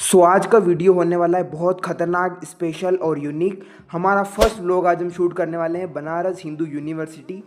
सो आज का वीडियो होने वाला है बहुत खतरनाक, स्पेशल और यूनिक। हमारा फर्स्ट व्लॉग आज हम शूट करने वाले हैं बनारस हिंदू यूनिवर्सिटी,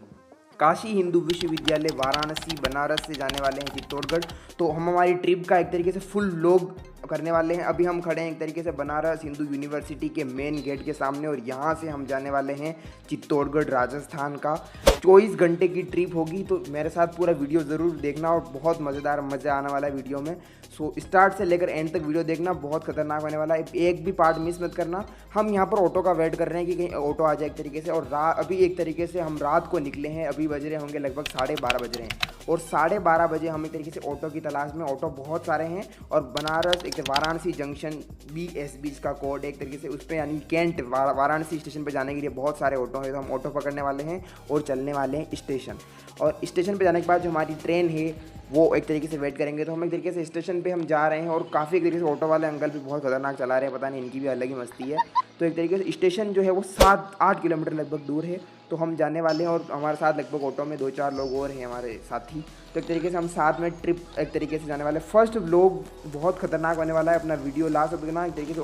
काशी हिंदू विश्वविद्यालय वाराणसी बनारस से जाने वाले हैं चित्तौड़गढ़। तो हम हमारी ट्रिप का एक तरीके से फुल व्लॉग करने वाले हैं। अभी हम खड़े हैं एक तरीके से बनारस हिंदू यूनिवर्सिटी के मेन गेट के सामने और यहाँ से हम जाने वाले हैं चित्तौड़गढ़ राजस्थान का। 24 घंटे की ट्रिप होगी, तो मेरे साथ पूरा वीडियो ज़रूर देखना और बहुत मज़ेदार मज़ा आने वाला है वीडियो में। सो स्टार्ट से लेकर एंड तक वीडियो देखना, बहुत खतरनाक होने वाला है, एक भी पार्ट मिस मत करना। हम यहाँ पर ऑटो का वेट कर रहे हैं कि कहीं ऑटो आ जाए एक तरीके से। और अभी एक तरीके से हम रात को निकले हैं, अभी बज रहे होंगे लगभग 12:30 बज रहे हैं और 12:30 बजे हम एक तरीके से ऑटो की तलाश में। ऑटो बहुत सारे हैं और बनारस एक वाराणसी जंक्शन BSB इसका कोड है एक तरीके से, उस पर यानी कैंट वाराणसी स्टेशन पर जाने के लिए बहुत सारे ऑटो हैं। तो हम ऑटो पकड़ने वाले हैं और चलने वाले हैं स्टेशन। और स्टेशन पर जाने के बाद जो हमारी ट्रेन है वो एक तरीके से वेट करेंगे। तो हम एक तरीके से स्टेशन पे हम जा रहे हैं और काफ़ी एक तरीके से ऑटो वाले अंकल भी बहुत खतरनाक चला रहे हैं, पता नहीं इनकी भी अलग ही मस्ती है। तो एक तरीके से स्टेशन जो है वो 7-8 किलोमीटर लगभग दूर है। तो हम जाने वाले हैं और हमारे साथ लगभग ऑटो में 2-4 लोग और हैं हमारे साथी। तो एक तरीके से हम साथ में ट्रिप एक तरीके से जाने वाले हैं। फर्स्ट व्लॉग बहुत खतरनाक होने वाला है, अपना वीडियो लास्ट तक देखना। एक तरीके से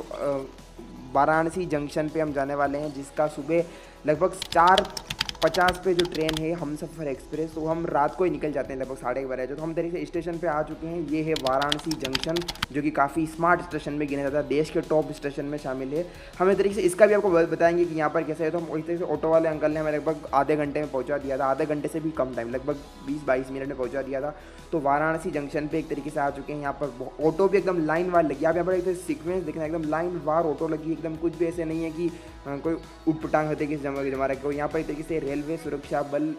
वाराणसी जंक्शन पे हम जाने वाले हैं, जिसका सुबह लगभग 4:50 पे जो ट्रेन है हमसफ़र एक्सप्रेस, तो हम रात को ही निकल जाते हैं लगभग 1:30 बजे। तो हम तरीके से स्टेशन पे आ चुके हैं। ये है वाराणसी जंक्शन, जो कि काफ़ी स्मार्ट स्टेशन में गिना जाता है, देश के टॉप स्टेशन में शामिल है। हम एक तरीके से इसका भी आपको बताएंगे कि यहाँ पर कैसे है। तो हम एक तरीके से ऑटो वाले अंकल ने हमें लगभग आधे घंटे में पहुँचा दिया था, आधे घंटे से भी कम टाइम, लगभग 20-22 मिनट में पहुँचा दिया था। तो वाराणसी जंक्शन पे एक तरीके से आ चुके हैं। यहाँ पर ऑटो भी एकदम लाइन वार लगी, आप यहाँ पर एक सीक्वेंस देखना, एकदम लाइन वार ऑटो लगी, एकदम कुछ भी ऐसे नहीं है कि कोई उठपटांग होते कि जमा रखे हो। यहाँ पर एक तरीके से रेलवे सुरक्षा बल,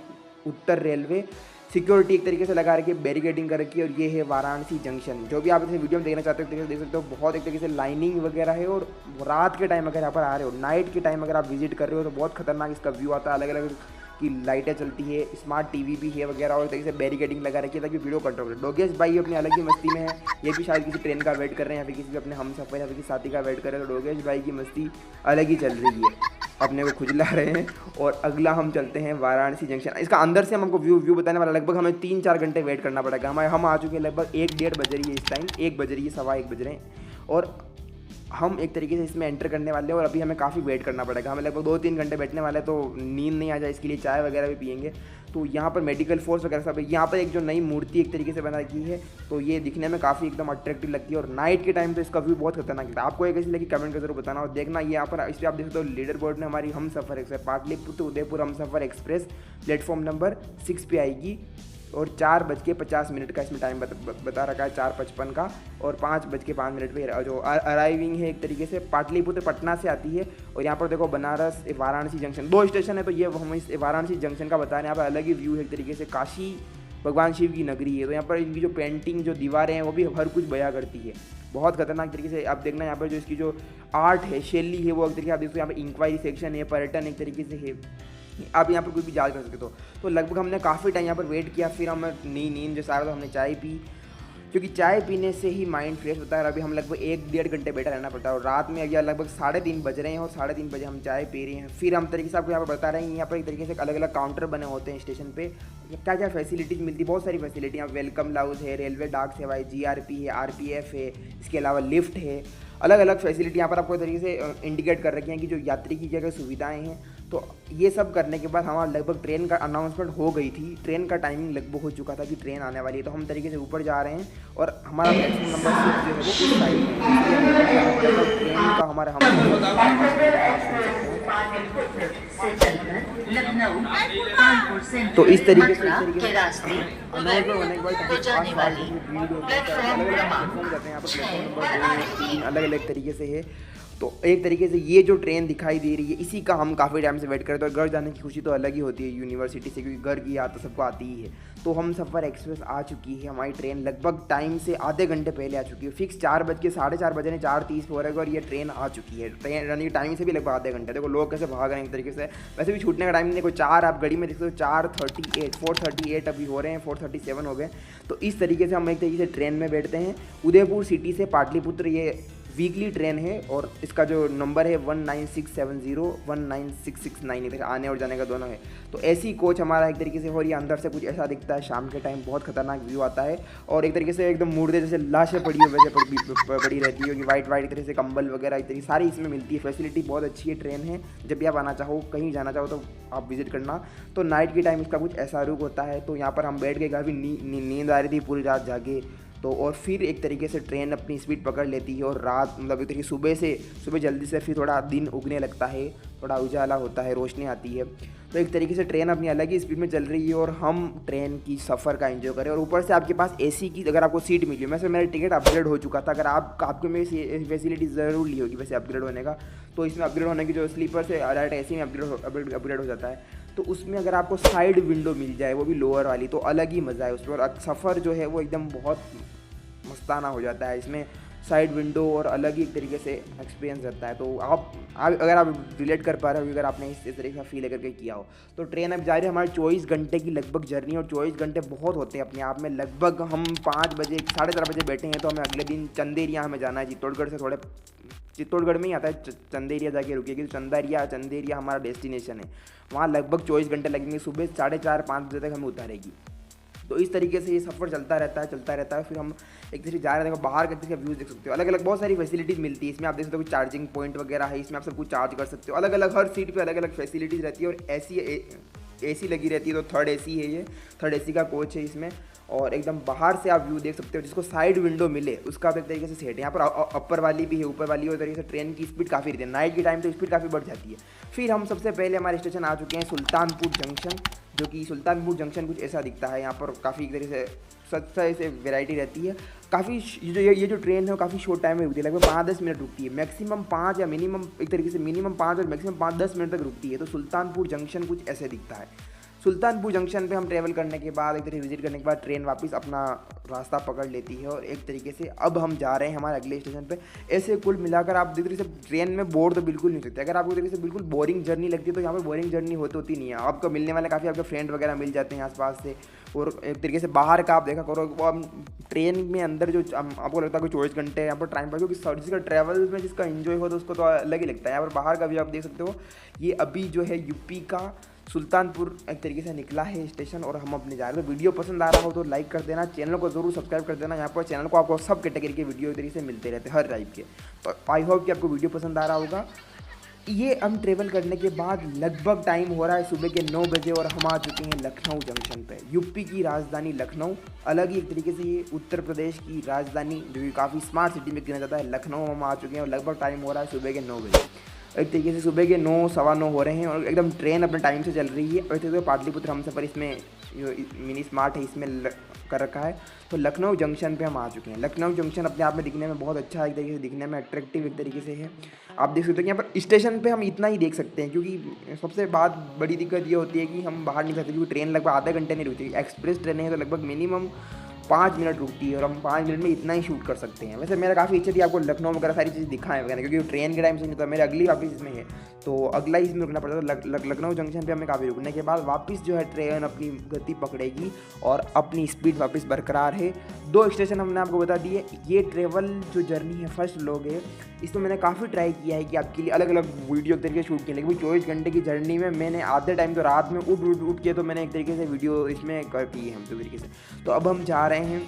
उत्तर रेलवे सिक्योरिटी एक तरीके से लगा रखी है, बैरिकेडिंग कर रखी है। और ये है वाराणसी जंक्शन, जो भी आप इस वीडियो में देखना चाहते हो देख सकते हो। बहुत एक तरीके से लाइनिंग वगैरह है। और रात के टाइम अगर यहाँ पर आ रहे हो, नाइट के टाइम अगर आप विजिट कर रहे हो, तो बहुत खतरनाक इसका व्यू आता है। अलग अलग की लाइटें चलती है, स्मार्ट TV भी है वगैरह, और तरीके से बैरिकेडिंग लगा रखी है ताकि वीडियो कंट्रोल करे। डोगेश भाई अपनी अलग ही मस्ती में है, ये भी शायद किसी ट्रेन का वेट कर रहे हैं या फिर किसी अपने हमसफर या फिर किसी साथी का वेट कर रहे हैं। तो डोगेश भाई की मस्ती अलग ही चल रही है, अपने को खुजला रहे हैं। और अगला हम चलते हैं वाराणसी जंक्शन। इसका अंदर से हम हमको व्यू बताने वाला, लगभग हमें 3-4 घंटे वेट करना पड़ेगा। हम आ चुके हैं लगभग 1-1:30 बज रही है इस टाइम, 1 बज रही है, 1:15 बज रहे हैं। और हम एक तरीके से इसमें एंटर करने वाले हैं और अभी हमें काफ़ी वेट करना पड़ेगा। हमें लगभग 2-3 घंटे बैठने वाले हैं, तो नींद नहीं आ जाए इसके लिए चाय वगैरह भी पियेंगे। तो यहाँ पर मेडिकल फोर्स वगैरह सब है। यहाँ पर एक जो नई मूर्ति एक तरीके से बना रखी है, तो ये दिखने में काफ़ी एकदम अट्रैक्टिव लगती है। और नाइट के टाइम तो इसका व्यू बहुत खतरनाक लगता है। आपको एक ऐसी लगी कमेंट कर जरूर बताना। और देखना ये यहाँ पर, इस पर आप देख सकते हो लीडर बोर्ड में हमारी हमसफ़र एक्सप्रेस पाटलिपुत्र उदयपुर हमसफ़र एक्सप्रेस प्लेटफॉर्म नंबर 6 पे आएगी। और 4:50 का इसमें टाइम बता रखा है, 4:55 का। और 5:05 पे जो अराइविंग है एक तरीके से पाटलिपुत्र पटना से आती है। और यहाँ पर देखो बनारस वाराणसी जंक्शन 2 स्टेशन है, तो ये हम इस वाराणसी जंक्शन का बता रहे हैं। यहाँ पर अलग ही व्यू है एक तरीके से, काशी भगवान शिव की नगरी है। तो यहाँ पर इनकी जो पेंटिंग, जो दीवारें हैं, वो भी हर कुछ बयां करती है, बहुत खतरनाक तरीके से। आप देखना यहाँ पर जो इसकी जो आर्ट है, शैली है, वो एक तरीके से आप देखो। यहाँ पर इंक्वायरी सेक्शन है, पर्यटन एक तरीके से है, आप यहाँ पर कुछ भी जांच कर सकते हो। तो लगभग हमने काफ़ी टाइम यहाँ पर वेट किया, फिर हम नींद जो सारा, तो हमने चाय पी, क्योंकि चाय पीने से ही माइंड फ्रेश होता है। और अभी हम लगभग 1-1.5 घंटे बैठा रहना पड़ता है। और रात में अभी लगभग 3:30 बज रहे हैं और 3:30 बजे हम चाय पी रहे हैं। फिर हम तरीके से आपको यहाँ पर बता रहे हैं, यहाँ पर एक तरीके से अलग अलग काउंटर बने होते हैं स्टेशन पे, क्या क्या फैसिलिटीज़ मिलती है, बहुत सारी फैसिलिटी। यहाँ वेलकम लाउंज है, रेलवे डाक सेवा है, GRP है, RPF है, इसके अलावा लिफ्ट है, अलग अलग फैसिलिटी यहाँ पर आपको तरीके से इंडिकेट कर रखी हैं कि जो यात्री की क्या क्या सुविधाएँ हैं। तो ये सब करने के बाद हमारा लगभग ट्रेन का अनाउंसमेंट हो गई थी, ट्रेन का टाइमिंग लगभग हो चुका था कि ट्रेन आने वाली है। तो हम तरीके से ऊपर जा रहे हैं और हमारा प्लेटफॉर्म नंबर 6 जो है वो इस साइड में, ट्रेन का हमारा हम तो इस तरीके से अलग अलग तरीके से है। तो एक तरीके से ये जो ट्रेन दिखाई दे रही है, इसी का हम काफ़ी टाइम से वेट कर रहे थे। और घर जाने की खुशी तो अलग ही होती है यूनिवर्सिटी से, क्योंकि घर की याद तो सबको आती ही है। तो हमसफ़र एक्सप्रेस आ चुकी है, हमारी ट्रेन लगभग टाइम से आधे घंटे पहले आ चुकी है। फिक्स 4:00 बजे 4:30 पे हो रहा है और ये ट्रेन आ चुकी है। ट्रेन रनिंग टाइम से भी लगभग आधे घंटे। देखो लोग कैसे भाग रहे हैं एक तरीके से, वैसे भी छूटने का टाइम नहीं। देखो 4 आप घड़ी में देखते हो, 4:38 अभी हो रहे हैं, 4:37 हो गए। तो इस तरीके से हम एक तरीके से ट्रेन में बैठते हैं उदयपुर सिटी से पाटलिपुत्र। ये वीकली ट्रेन है और इसका जो नंबर है 19670 19669, आने और जाने का दोनों है। तो ऐसी कोच हमारा एक तरीके से हो रही है। अंदर से कुछ ऐसा दिखता है, शाम के टाइम बहुत खतरनाक व्यू आता है और एक तरीके से एकदम मुर्दे जैसे लाशें पड़ी है वैसे पड़ी रहती है कि वाइट वाइट तरह से कंबल वगैरह एक तरीके सारी इसमें मिलती है। फैसिलिटी बहुत अच्छी है, ट्रेन है। जब भी आप आना चाहो, कहीं जाना चाहो तो आप विजिट करना। तो नाइट के टाइम इसका कुछ ऐसा रुख होता है। तो यहाँ पर हम बैठ के काफ़ी नींद आ रही थी, पूरी रात जागे। तो और फिर एक तरीके से ट्रेन अपनी स्पीड पकड़ लेती है और रात मतलब एक तरीके सुबह जल्दी से फिर थोड़ा दिन उगने लगता है, थोड़ा उजाला होता है, रोशनी आती है। तो एक तरीके से ट्रेन अपनी अलग ही स्पीड में चल रही है और हम ट्रेन की सफ़र का एंजॉय करें। और ऊपर से आपके पास एसी की अगर आपको सीट मिली, वैसे मेरा टिकट अपग्रेड हो चुका था। अगर आपको मेरी फैसिलिटी ज़रूर ली होगी वैसे अपग्रेड होने का, तो इसमें अपग्रेड होने की जो स्लीपर से डायरेक्ट एसी में अपग्रेड हो जाता है। तो उसमें अगर आपको साइड विंडो मिल जाए, वो भी लोअर वाली, तो अलग ही मज़ा है उसमें और सफ़र जो है वो एकदम बहुत मस्ताना हो जाता है। इसमें साइड विंडो और अलग ही एक तरीके से एक्सपीरियंस रहता है। तो आप अगर आप रिलेट कर पा रहे हो, अगर आपने इस तरीके का फील करके किया हो, तो ट्रेन अब जा रही है हमारे 24 घंटे की लगभग जर्नी। और 24 घंटे बहुत होते हैं अपने आप में। लगभग हम 5 बजे 4:30 बजे बैठे हैं तो हमें अगले दिन चंदेरिया हमें जाना है। चित्तौड़गढ़ से चित्तौड़गढ़ में ही आता है, चंदेरिया जाके रुकिए, चंदेरिया हमारा डेस्टिनेशन है। वहाँ लगभग 24 घंटे लगेंगे, सुबह 4:30-5 बजे तक हमें उतारेगी। तो इस तरीके से ये सफ़र चलता रहता है। फिर हम एक तरीके जा रहे हैं, बाहर का तरीके व्यूज़ देख सकते हो। अलग अलग बहुत सारी फैसिलिटीज़ मिलती है इसमें। आप देख सकते हो चार्जिंग पॉइंट वगैरह है, इसमें आप सब कुछ चार्ज कर सकते हो। अलग अलग हर सीट पे अलग अलग फैसिलिटीज़ रहती है और एसी लगी रहती है। तो थर्ड एसी है, ये थर्ड एसी का कोच है इसमें। और एकदम बाहर से आप व्यू देख सकते हो। जिसको साइड विंडो मिले उसका एक तरीके से सेट है। यहाँ पर अपर वाली भी है, ऊपर वाली, और तरीके से ट्रेन की स्पीड काफ़ी रहती है। नाइट के टाइम तो स्पीड काफ़ी बढ़ जाती है। फिर हम सबसे पहले हमारे स्टेशन आ चुके हैं सुल्तानपुर जंक्शन, जो कि सुल्तानपुर जंक्शन कुछ ऐसा दिखता है। यहाँ पर काफ़ी एक तरीके से सस्ता से वैरायटी रहती है। काफ़ी ये जो ट्रेन है वो काफ़ी शॉर्ट टाइम में रुकती है, लगभग 5-10 मिनट रुकती है। मैक्सिमम 5 या मिनिमम एक तरीके से मिनिमम 5 और मैक्सिमम 5-10 मिनट तक रुकती है। तो सुल्तानपुर जंक्शन कुछ ऐसे दिखता है। सुल्तानपुर जंक्शन पे हम ट्रैवल करने के बाद, एक तरीके विजिट करने के बाद, ट्रेन वापस अपना रास्ता पकड़ लेती है और एक तरीके से अब हम जा रहे हैं हमारे अगले स्टेशन पे। ऐसे कुल मिलाकर आप एक तरीके से ट्रेन में बोर तो बिल्कुल नहीं सकते। अगर आपको एक तरीके से बिल्कुल बोरिंग जर्नी लगती है तो यहाँ पर बोरिंग जर्नी होती नहीं है। आपको मिलने वाले काफ़ी आपके फ्रेंड वगैरह मिल जाते हैं आसपास से। और एक तरीके से बाहर का आप देखा करो, वो हम ट्रेन में अंदर जो आपको लगता है कोई 24 घंटे यहाँ पर टाइम पर, क्योंकि जिसका ट्रैवल में जिसका एंजॉय हो तो उसको तो अलग ही लगता है। यहाँ पर बाहर का भी आप देख सकते हो। ये अभी जो है यूपी का सुल्तानपुर एक तरीके से निकला है स्टेशन और हम अपने जा रहे हैं। तो वीडियो पसंद आ रहा हो तो लाइक कर देना, चैनल को ज़रूर सब्सक्राइब कर देना। यहाँ पर चैनल को आपको सब कैटेगरी के वीडियो एक तरीके से मिलते रहते हैं हर टाइप के। तो आई होप कि आपको वीडियो पसंद आ रहा होगा। ये हम ट्रेवल करने के बाद लगभग टाइम हो रहा है सुबह के 9 बजे और हम आ चुके हैं लखनऊ जंक्शन पे। यूपी की राजधानी लखनऊ, अलग ही एक तरीके से ये उत्तर प्रदेश की राजधानी जो कि काफ़ी स्मार्ट सिटी में गिना जाता है। लखनऊ हम आ चुके हैं और लगभग टाइम हो रहा है सुबह के 9 बजे। एक तरीके से सुबह के 9 सवा 9 हो रहे हैं और एकदम ट्रेन अपने टाइम से चल रही है। और तो पाटलिपुत्र हमसफ़र इसमें जो मिनी स्मार्ट है इसमें कर रखा है। तो लखनऊ जंक्शन पे हम आ चुके हैं। लखनऊ जंक्शन अपने आप में दिखने में बहुत अच्छा, एक तरीके से दिखने में अट्रैक्टिव एक तरीके से है। आप देख सकते हैं यहाँ पर स्टेशन पे हम इतना ही देख सकते हैं, क्योंकि सबसे बड़ी दिक्कत ये होती है कि हम बाहर नहीं सकते, क्योंकि ट्रेन लगभग आधे घंटे नहीं रुकती। एक्सप्रेस ट्रेन है तो लगभग मिनिमम 5 मिनट रुकती है और हम 5 मिनट में इतना ही शूट कर सकते हैं। वैसे मेरा काफ़ी इच्छा थी आपको लखनऊ वगैरह सारी चीज़ दिखाएं वगैरह, क्योंकि ट्रेन के टाइम से नहीं था। मेरे अगली वापस इसमें है तो अगला ही इसमें रुकना पड़ता है। लखनऊ जंक्शन पे हमें काफ़ी रुकने के बाद वापस जो है ट्रेन अपनी गति पकड़ेगी और अपनी स्पीड वापस बरकरार है। 2 स्टेशन हमने आपको बता दिए। ये ट्रेवल जो जर्नी है फर्स्ट व्लॉग है, इसमें मैंने काफ़ी ट्राई किया है कि आपके लिए अलग अलग वीडियो तरीके शूट किए। लेकिन 24 घंटे की जर्नी में मैंने आधे टाइम तो रात में उठ के तो मैंने एक तरीके से वीडियो इसमें कर की है हम तो तरीके से। तो अब हम जा रहे हैं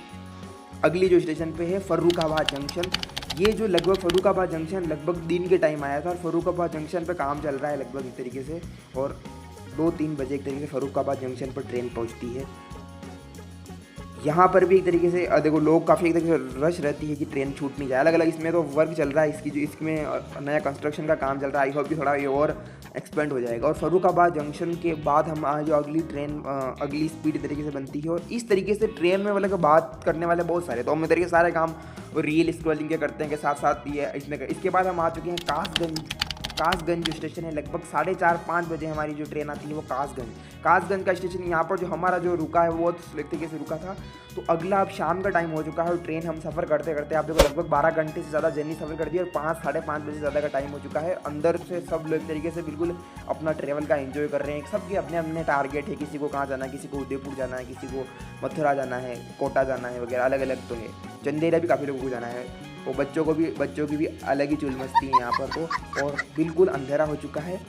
अगली जो स्टेशन पे है फर्रुखाबाद जंक्शन। ये जो लगभग फर्रुखाबाद जंक्शन लगभग दिन के टाइम आया था और फर्रुखाबाद जंक्शन पे काम चल रहा है लगभग एक तरीके से, और 2-3 बजे एक तरीके से फर्रुखाबाद जंक्शन पर ट्रेन पहुंचती है। यहाँ पर भी एक तरीके से देखो लोग काफ़ी एक तरीके से रश रहती है कि ट्रेन छूट नहीं जाए। अलग अलग इसमें तो वर्क चल रहा है इसमें नया कंस्ट्रक्शन का काम चल रहा है। आई होप कि थोड़ा ये और एक्सपेंड हो जाएगा। और फर्रुखाबाद जंक्शन के बाद हम जो अगली स्पीड तरीके से बनती है। और इस तरीके से ट्रेन में मतलब बात करने वाले बहुत सारे, तो हम तरीके से सारे काम रील स्क्रॉलिंग के करते हैं के साथ साथ ये इसमें। इसके बाद हम आ चुके हैं कासगंज जो स्टेशन है। लगभग 4:30-5 बजे हमारी जो ट्रेन आती है वो कासगंज का स्टेशन। यहाँ पर जो हमारा जो रुका है वो तरीके से रुका था। तो अगला अब शाम का टाइम हो चुका है और ट्रेन हम सफ़र करते करते आप देखो लगभग 12 घंटे से ज़्यादा जर्नी सफ़र कर दी और 5-5:30 बजे ज़्यादा का टाइम हो चुका है। अंदर से सब लोग तरीके से बिल्कुल अपना ट्रैवल का एंजॉय कर रहे हैं। सबके अपने अपने टारगेट है, किसी को कहाँ जाना है, किसी को उदयपुर जाना है, किसी को मथुरा जाना है, कोटा जाना है वगैरह अलग अलग तो है। चंदेरिया भी काफ़ी लोगों को जाना है, और बच्चों की भी अलग ही चुल मस्ती है यहाँ पर तो। और बिल्कुल अंधेरा हो चुका है,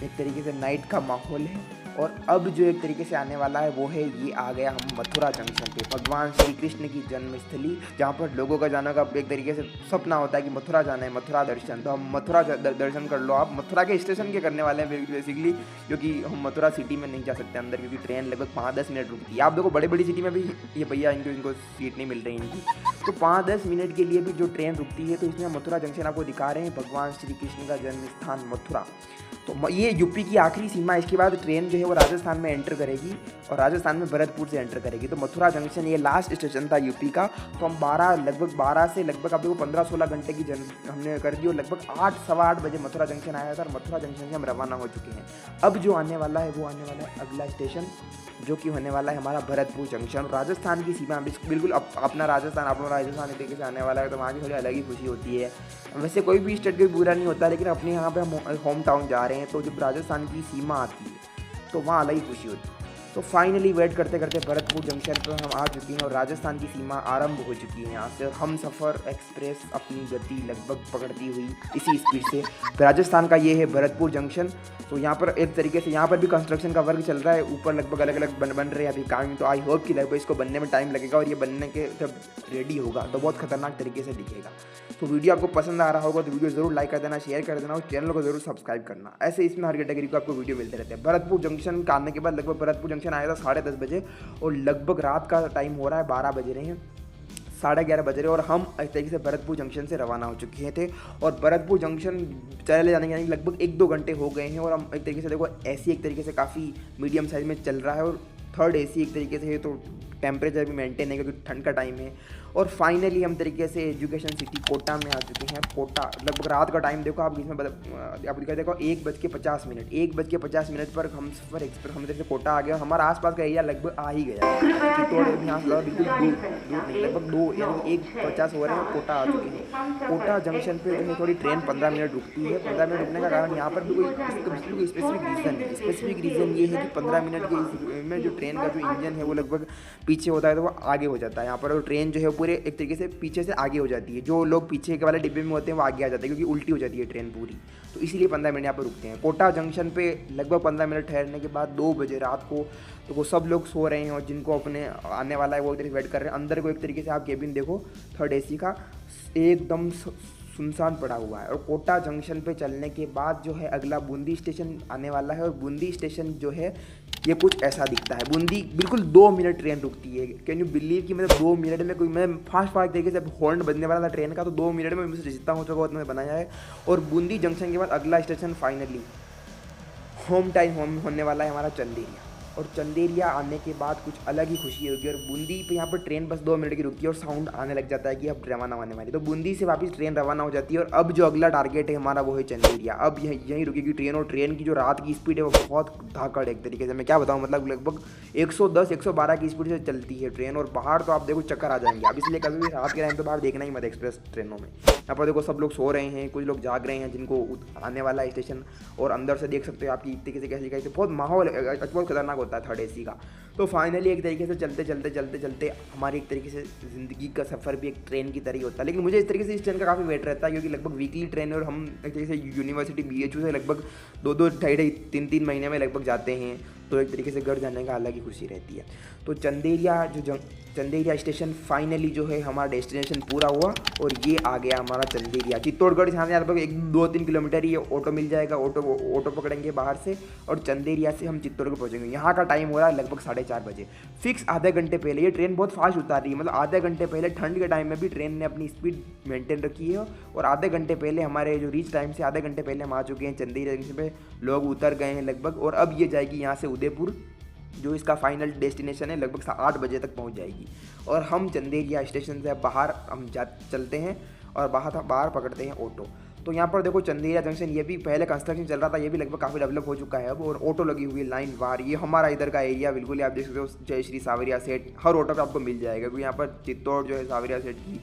एक तरीके से नाइट का माहौल है। और अब जो एक तरीके से आने वाला है वो है, ये आ गया हम मथुरा जंक्शन पे, भगवान श्री कृष्ण की जन्मस्थली, जहाँ पर लोगों का जाने का एक तरीके से सपना होता है कि मथुरा जाना है, मथुरा दर्शन। तो हम मथुरा दर्शन कर लो आप। मथुरा के स्टेशन के करने वाले हैं बेसिकली, क्योंकि हम मथुरा सिटी में नहीं जा सकते अंदर, क्योंकि ट्रेन लगभग 5-10 मिनट रुकती है। आप देखो बड़ी बड़ी सिटी में भी ये भैया इनको सीट नहीं मिल रही इनकी, तो 5-10 मिनट के लिए भी जो ट्रेन रुकती है। तो इसमें मथुरा जंक्शन आपको दिखा रहे हैं, भगवान श्री कृष्ण का जन्म स्थान मथुरा। तो ये यूपी की आखिरी सीमा, इसके बाद ट्रेन जो है वो राजस्थान में एंटर करेगी, और राजस्थान में भरतपुर से एंटर करेगी। तो मथुरा जंक्शन ये लास्ट स्टेशन था यूपी का। तो हम लगभग 12 से लगभग आप देखो 15-16 घंटे की हमने कर दी, और लगभग 8, सवा 8 बजे मथुरा जंक्शन आया था, और मथुरा जंक्शन से हम रवाना हो चुके हैं। अब जो आने वाला है वो आने वाला है अगला स्टेशन, जो कि होने वाला है हमारा भरतपुर जंक्शन। राजस्थान की सीमा बिल्कुल अपना राजस्थान, आप लोग राजस्थान तरीके से आने वाला है, तो वहाँ की थोड़ी अलग ही खुशी होती है। वैसे कोई भी स्टेट कोई बुरा नहीं होता, लेकिन अपने यहाँ पे हम होम टाउन जा रहे हैं, तो जब राजस्थान की सीमा आती है तो वहाँ अलग ही खुशी होती है। तो फाइनली वेट करते करते भरतपुर जंक्शन पर हम आ चुके हैं, और राजस्थान की सीमा आरंभ हो चुकी है यहाँ से। और हम सफ़र एक्सप्रेस अपनी गति लगभग पकड़ती हुई इसी स्पीड से, राजस्थान का ये है भरतपुर जंक्शन। तो यहाँ पर एक तरीके से यहाँ पर भी कंस्ट्रक्शन का वर्क चल रहा है, ऊपर लगभग अलग अलग बन रहे हैं अभी काम। तो आई होप कि लगभग इसको बनने में टाइम लगेगा, और ये बनने के जब रेडी होगा तो बहुत खतरनाक तरीके से दिखेगा। तो वीडियो आपको पसंद आ रहा होगा तो वीडियो जरूर लाइक कर देना, शेयर कर देना, और चैनल को जरूर सब्सक्राइब करना। ऐसे इसमें हर कैटेगरी को आपको वीडियो मिलते रहते हैं। भरतपुर जंक्शन का आने के बाद लगभग भरतपुर जंक्शन आया था 10:30 बजे, और लगभग रात का टाइम हो रहा है 12 बज रहे हैं, 11:30 बज रहे, और हम एक तरीके से भरतपुर जंक्शन से रवाना हो चुके थे। और भरतपुर जंक्शन चले जाने के लगभग 1-2 घंटे हो गए हैं, और हम एक तरीके से देखो एसी एक तरीके से काफ़ी मीडियम साइज में चल रहा है, और थर्ड एसी एक तरीके से है, तो टेम्परेचर भी मेंटेन है क्योंकि ठंड का टाइम है। और फाइनली हम तरीके से एजुकेशन सिटी कोटा में आ चुके हैं। कोटा लगभग रात का टाइम देखो आप, इसमें आप देखो 1:50 पर हम सफ़र एक्सप्रेस हम इधर से कोटा आ गया। हमारा आसपास का एरिया लगभग आ ही गया है, चित्तौड़ यहाँ से बिल्कुल दूर नहीं, लगभग 2 यानी 1:50 हो रहे हैं, कोटा आ चुके हैं। कोटा जंक्शन पे जो है थोड़ी ट्रेन 15 मिनट रुकती है। 15 मिनट रुकने का कारण यहाँ पर भी कोई स्पेसिफिक रीज़न है। स्पेसिफिक रीज़न ये है कि 15 मिनट के में जो ट्रेन का जो इंजन है वो लगभग पीछे होता है, तो वो आगे हो जाता है यहाँ पर, और ट्रेन जो है पूरे एक तरीके से पीछे से आगे हो जाती है। जो लोग पीछे के वाले डिब्बे में होते हैं वो आगे आ जाते हैं, क्योंकि उल्टी हो जाती है ट्रेन पूरी, तो इसीलिए 15 मिनट यहाँ पर रुकते हैं। कोटा जंक्शन पे लगभग 15 मिनट ठहरने के बाद 2 बजे रात को तो वो सब लोग सो रहे हैं, और जिनको अपने आने वाला है वो एक तरीके वेट कर रहे हैं। अंदर को एक तरीके से आप केबिन देखो, थर्ड एसी का एकदम सुनसान पड़ा हुआ है। और कोटा जंक्शन पे चलने के बाद जो है अगला बूंदी स्टेशन आने वाला है, और बूंदी स्टेशन जो है ये कुछ ऐसा दिखता है। बूंदी बिल्कुल 2 मिनट ट्रेन रुकती है। कैन यू बिलीव कि मतलब 2 मिनट में कोई, मैं फास्ट तरीके से हॉर्न बजने वाला था ट्रेन का, तो 2 मिनट में मुझसे जितना हो चुका उतना बनाया है। और बूंदी जंक्शन के बाद अगला स्टेशन फाइनली होम टाइम होने वाला है हमारा चंदेरिया। और चंदेरिया आने के बाद कुछ अलग ही खुशी होगी। और बूंदी पे यहाँ पर ट्रेन बस 2 मिनट की रुकती है, और साउंड आने लग जाता है कि अब रवाना होने वाली। तो बूंदी से वापस ट्रेन रवाना हो जाती है, और अब जो अगला टारगेट है हमारा वो है चंदेरिया। अब यहीं रुकेगी ट्रेन, और ट्रेन की जो रात की स्पीड है वो बहुत धाकड़ एक तरीके से, मैं क्या बताऊँ, मतलब लगभग 110-112 की स्पीड से चलती है ट्रेन। और बाहर तो आप देखो चक्कर आ जाएंगे। अब इसलिए कभी भी रात के टाइम तो बाहर देखना ही मत एक्सप्रेस ट्रेनों में। यहाँ पर देखो सब लोग सो रहे हैं, कुछ लोग जाग रहे हैं जिनको आने वाला है स्टेशन, और अंदर से देख सकते हो आपकी तरीके से कैसे बहुत माहौल बहुत खतरनाक होता है थर्ड एसी का। तो फाइनली एक तरीके से चलते हमारी एक तरीके से ज़िंदगी का सफ़र भी एक ट्रेन की तरह ही होता है। लेकिन मुझे इस तरीके से इस ट्रेन का काफ़ी वेट रहता है, क्योंकि लगभग वीकली ट्रेन है, और हम एक तरीके से यूनिवर्सिटी BHU से लगभग 2-2, 2.5-3 महीने में लगभग जाते हैं, तो एक तरीके से घर जाने का अलग ही खुशी रहती है। तो चंदेरिया स्टेशन फाइनली जो है हमारा डेस्टिनेशन पूरा हुआ, और ये आ गया हमारा चंदेरिया। चित्तौड़गढ़ यहाँ से लगभग 1-2-3 किलोमीटर ही ऑटो मिल जाएगा, ऑटो पकड़ेंगे बाहर से, और चंदेरिया से हम चित्तौड़गढ़ पहुँचेंगे। यहाँ का टाइम हो रहा है लगभग 4:30 बजे फिक्स। आधे घंटे पहले ये ट्रेन बहुत फास्ट उतार रही है, मतलब आधे घंटे पहले ठंड के टाइम में भी ट्रेन ने अपनी स्पीड मेंटेन रखी है। और आधे घंटे पहले हमारे जो रीच टाइम से आधे घंटे पहले हम आ चुके हैं चंदेरिया जंक्शन पे, लोग उतर गए हैं लगभग। और अब ये जाएगी यहाँ से उदयपुर, जो इसका फाइनल डेस्टिनेशन है, लगभग 8 बजे तक पहुँच जाएगी। और हम चंदेरिया स्टेशन से बाहर हम चलते हैं, और बाहर पकड़ते हैं ऑटो। तो यहाँ पर देखो चंदेरिया जंक्शन, ये भी पहले कंस्ट्रक्शन चल रहा था, ये भी लगभग काफ़ी डेवलप हो चुका है अब, और ऑटो लगी हुई है लाइन बाहर। ये हमारा इधर का एरिया बिल्कुल आप देख सकते हो, जय श्री सावरिया सेठ हर ऑटो पे आपको मिल जाएगा, क्योंकि यहाँ पर चित्तौड़ जो है सावरिया सेठ की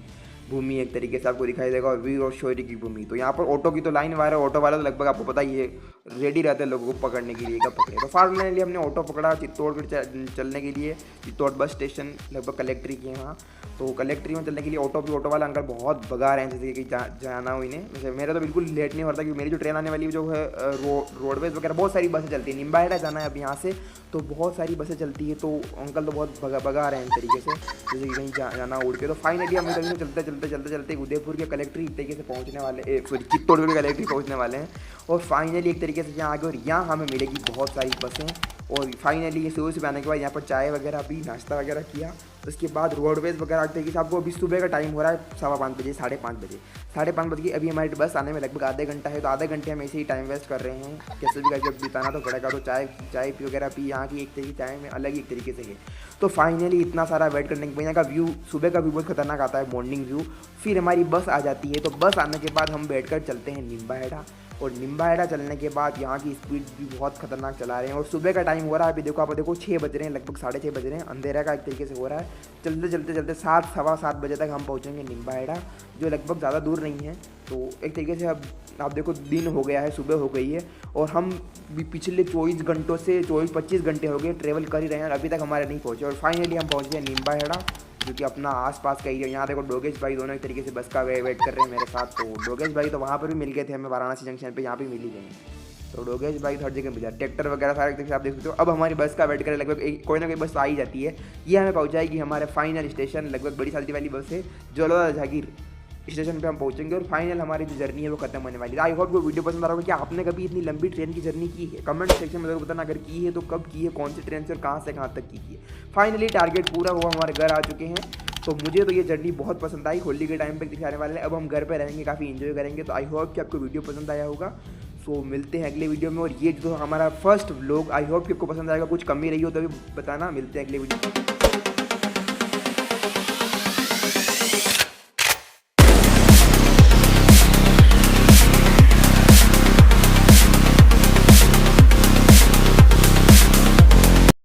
भूमि एक तरीके से आपको दिखाई देगा, और वीर और शौर्य की भूमि। तो यहाँ पर ऑटो की तो लाइन वाला है, ऑटो वाला तो लगभग आपको पता ही है रेडी रहते हैं लोगों को पकड़ने के लिए, कब पकड़े। तो फाइनली हमने ऑटो पकड़ा चित्तौड़ चलने के लिए। चित्तौड़ बस स्टेशन लगभग कलेक्ट्री के वहाँ, तो कलेक्ट्री में चलने के लिए ऑटो वाला अंकल बहुत भगा रहे हैं जैसे कि जाना हो इन्हें। जैसे मेरा तो बिल्कुल लेट नहीं हो रहा था क्योंकि मेरी जो ट्रेन आने वाली जो है रोडवेज वगैरह बहुत सारी बसें चलती है। निम्बाहेड़ा जाना है अब यहाँ से, तो बहुत सारी बसें चलती है, तो अंकल तो बहुत भगा रहे हैं इस तरीके से जैसे कि कहीं जाना उड़ के। तो फाइनली हम इधर चलते उदयपुर के कलेक्ट्री एक तरीके से पहुँचने वाले, सॉरी चित्तौड़ के कलेक्ट्री पहुँचने वाले हैं। और फाइनली एक तरीके से यहाँ आगे, और यहाँ हमें मिलेगी बहुत सारी बसें। और फाइनली ये सुबह आने के बाद यहाँ पर चाय वगैरह पी, नाश्ता वगैरह किया। उसके बाद रोडवेज वगैरह तरीके से आपको अभी सुबह का टाइम हो रहा है 5:15 बजे, 5:30 बजे, 5:30 बजे अभी हमारी बस आने में लगभग आधे घंटा है। तो आधे घंटे हम ऐसे ही टाइम वेस्ट कर रहे हैं, कैसे भी करके बिताना तो पड़ेगा। तो चाय वगैरह पी, यहाँ की एक तरीके चाय में अलग ही एक तरीके से है। तो फाइनली इतना सारा वेट करने के बाद यहाँ का व्यू, सुबह का व्यू बहुत खतरनाक आता है, मॉर्निंग व्यू। फिर हमारी बस आ जाती है, तो बस आने के बाद हम बैठ कर चलते हैं निम्बाहेड़ा। और निम्बाहेड़ा चलने के बाद यहाँ की स्पीड भी बहुत खतरनाक चला रहे हैं। और सुबह का टाइम हो रहा है, अभी देखो आप देखो 6 बज रहे हैं, लगभग 6:30 बज रहे हैं, अंधेरा का एक तरीके से हो रहा है। चलते 7 सवा 7 बजे तक हम पहुँचेंगे निम्बाहेड़ा, जो लगभग ज़्यादा दूर नहीं है। तो एक तरीके से अब आप देखो दिन हो गया है, सुबह हो गई है, और हम भी पिछले 24 घंटों से 24-25 घंटे हो गए ट्रैवल कर ही रहे हैं, और अभी तक हमारे नहीं पहुँचे। और फाइनली हम पहुँच गए निम्बाहेड़ा, जो कि अपना आसपास का एरिया। यहाँ देखो डोगेश भाई दोनों एक तरीके से बस का वेट कर रहे हैं मेरे साथ। तो डोगेश भाई तो वहाँ पर भी मिल गए थे हमें, वाराणसी जंक्शन पे, यहाँ पे मिल ही गए। तो डोगेश भाई हर जगह मिला, ट्रैक्टर वगैरह सारे तरीके से आप देख सकते हो। अब हमारी बस का वेट करें, लगभग कोई ना कोई बस आ ही जाती है। ये हमें पहुँचाएगी हमारे फाइनल स्टेशन, लगभग बड़ी साल्टी वाली बस है, जलोरा जागीर स्टेशन पे हम पहुंचेंगे। और फाइनल हमारी जो जर्नी है वो खत्म होने वाली है। आई होप को वीडियो पसंद आ रहा होगा। क्या आपने कभी इतनी लंबी ट्रेन की जर्नी की है? कमेंट सेक्शन में जरूर बताना, अगर की है तो कब की है, कौन सी ट्रेन से और कहाँ से कहाँ तक की है। फाइनली टारगेट पूरा हुआ, हमारे घर आ चुके हैं। तो मुझे तो ये जर्नी बहुत पसंद आई, होली के टाइम पे दिखाने वाले हैं। अब हम घर पे रहेंगे, काफ़ी एंजॉय करेंगे। तो आई होप कि आपको वीडियो पसंद आया होगा। सो मिलते हैं अगले वीडियो में। और ये जो हमारा फर्स्ट व्लॉग, आई होप कि आपको पसंद आएगा। कुछ कमी रही हो तो भी बताना। मिलते हैं अगले वीडियो में।